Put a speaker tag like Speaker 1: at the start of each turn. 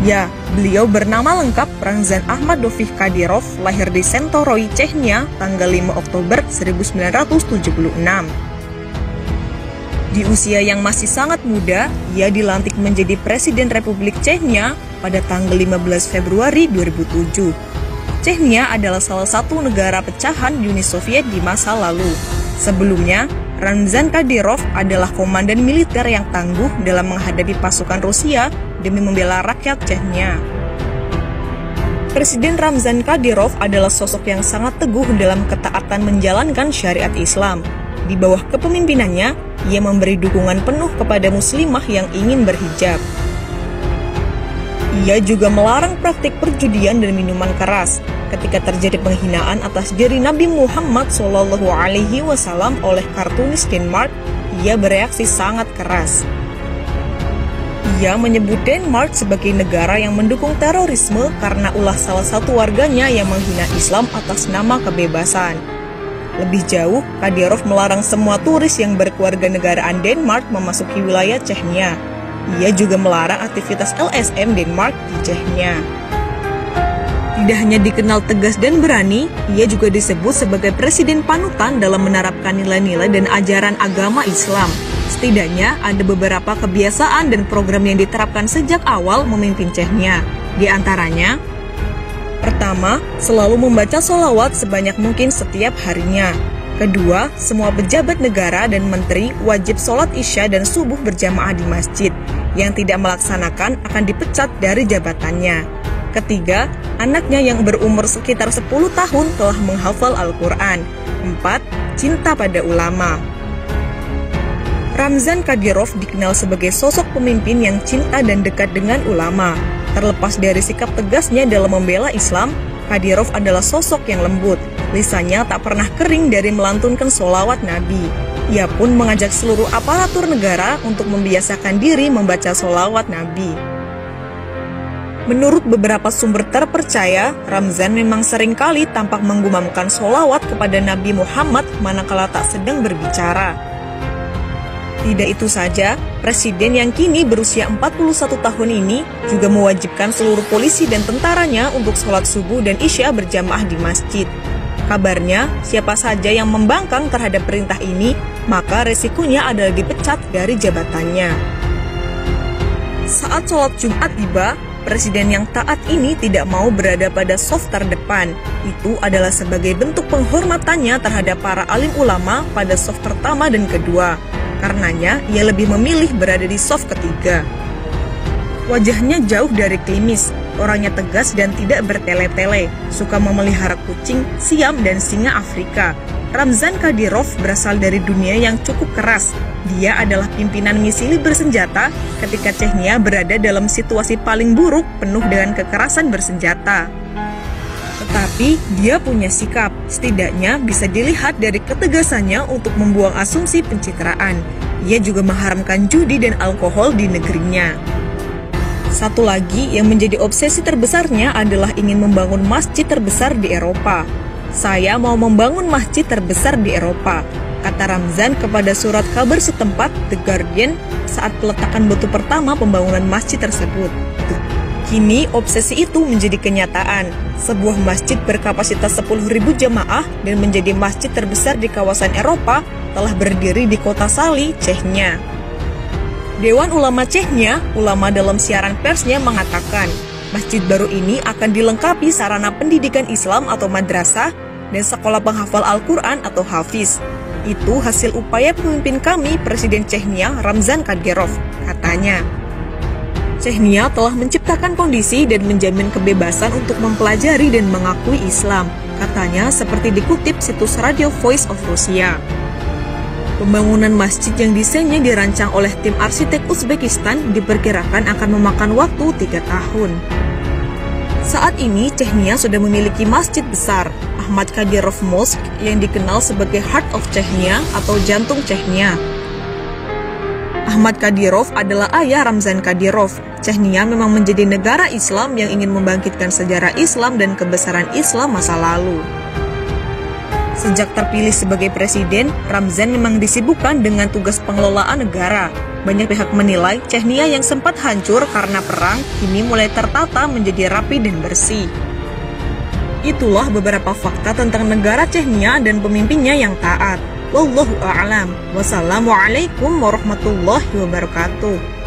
Speaker 1: Ya, beliau bernama lengkap Ramzan Ahmadovich Kadyrov, lahir di Sentoroi, Chechnya, tanggal 5 Oktober 1976. Di usia yang masih sangat muda, ia dilantik menjadi Presiden Republik Chechnya pada tanggal 15 Februari 2007. Chechnya adalah salah satu negara pecahan Uni Soviet di masa lalu. Sebelumnya, Ramzan Kadyrov adalah komandan militer yang tangguh dalam menghadapi pasukan Rusia demi membela rakyat Chechnya. Presiden Ramzan Kadyrov adalah sosok yang sangat teguh dalam ketaatan menjalankan syariat Islam. Di bawah kepemimpinannya, ia memberi dukungan penuh kepada muslimah yang ingin berhijab. Ia juga melarang praktik perjudian dan minuman keras. Ketika terjadi penghinaan atas diri Nabi Muhammad SAW oleh kartunis Denmark, ia bereaksi sangat keras. Ia menyebut Denmark sebagai negara yang mendukung terorisme karena ulah salah satu warganya yang menghina Islam atas nama kebebasan. Lebih jauh, Kadyrov melarang semua turis yang berkewarganegaraan Denmark memasuki wilayah Chechnya. Ia juga melarang aktivitas LSM Denmark di Chechnya. Tidak hanya dikenal tegas dan berani, ia juga disebut sebagai presiden panutan dalam menerapkan nilai-nilai dan ajaran agama Islam. Setidaknya ada beberapa kebiasaan dan program yang diterapkan sejak awal memimpin Chechnya. Di antaranya, pertama, selalu membaca sholawat sebanyak mungkin setiap harinya. Kedua, semua pejabat negara dan menteri wajib sholat isya dan subuh berjamaah di masjid. Yang tidak melaksanakan akan dipecat dari jabatannya. Ketiga, anaknya yang berumur sekitar 10 tahun telah menghafal Al-Quran. 4. Cinta pada ulama. Ramzan Kadyrov dikenal sebagai sosok pemimpin yang cinta dan dekat dengan ulama. Terlepas dari sikap tegasnya dalam membela Islam, Kadyrov adalah sosok yang lembut. Lisannya tak pernah kering dari melantunkan sholawat Nabi. Ia pun mengajak seluruh aparatur negara untuk membiasakan diri membaca sholawat Nabi. Menurut beberapa sumber terpercaya, Ramzan memang seringkali tampak menggumamkan sholawat kepada Nabi Muhammad manakala tak sedang berbicara. Tidak itu saja, presiden yang kini berusia 41 tahun ini juga mewajibkan seluruh polisi dan tentaranya untuk sholat subuh dan isya berjamaah di masjid. Kabarnya, siapa saja yang membangkang terhadap perintah ini, maka resikonya adalah dipecat dari jabatannya. Saat sholat Jumat tiba, presiden yang taat ini tidak mau berada pada saf terdepan. Itu adalah sebagai bentuk penghormatannya terhadap para alim ulama pada saf pertama dan kedua. Karenanya, ia lebih memilih berada di saf ketiga. Wajahnya jauh dari klimis, orangnya tegas dan tidak bertele-tele, suka memelihara kucing, siam, dan singa Afrika. Ramzan Kadyrov berasal dari dunia yang cukup keras. Dia adalah pimpinan misili bersenjata ketika Chechnya berada dalam situasi paling buruk penuh dengan kekerasan bersenjata. Tetapi dia punya sikap, setidaknya bisa dilihat dari ketegasannya untuk membuang asumsi pencitraan. Ia juga mengharamkan judi dan alkohol di negerinya. Satu lagi yang menjadi obsesi terbesarnya adalah ingin membangun masjid terbesar di Eropa. Saya mau membangun masjid terbesar di Eropa, kata Ramzan kepada surat kabar setempat The Guardian saat peletakan batu pertama pembangunan masjid tersebut. Kini obsesi itu menjadi kenyataan. Sebuah masjid berkapasitas 10.000 jamaah dan menjadi masjid terbesar di kawasan Eropa telah berdiri di kota Sali, Chechnya. Dewan Ulama Chechnya, ulama dalam siaran persnya mengatakan, masjid baru ini akan dilengkapi sarana pendidikan Islam atau madrasah dan sekolah penghafal Al-Quran atau hafiz. Itu hasil upaya pemimpin kami, Presiden Chechnya Ramzan Kadyrov, katanya. Chechnya telah menciptakan kondisi dan menjamin kebebasan untuk mempelajari dan mengakui Islam, katanya seperti dikutip situs Radio Voice of Russia. Pembangunan masjid yang desainnya dirancang oleh tim arsitek Uzbekistan diperkirakan akan memakan waktu 3 tahun. Saat ini, Chechnya sudah memiliki masjid besar, Ahmad Kadyrov Mosque, yang dikenal sebagai Heart of Chechnya atau jantung Chechnya. Ahmad Kadyrov adalah ayah Ramzan Kadyrov. Chechnya memang menjadi negara Islam yang ingin membangkitkan sejarah Islam dan kebesaran Islam masa lalu. Sejak terpilih sebagai presiden, Ramzan memang disibukkan dengan tugas pengelolaan negara. Banyak pihak menilai Chechnya yang sempat hancur karena perang kini mulai tertata menjadi rapi dan bersih. Itulah beberapa fakta tentang negara Chechnya dan pemimpinnya yang taat. Wallahu a'lam. Wassalamualaikum warahmatullahi wabarakatuh.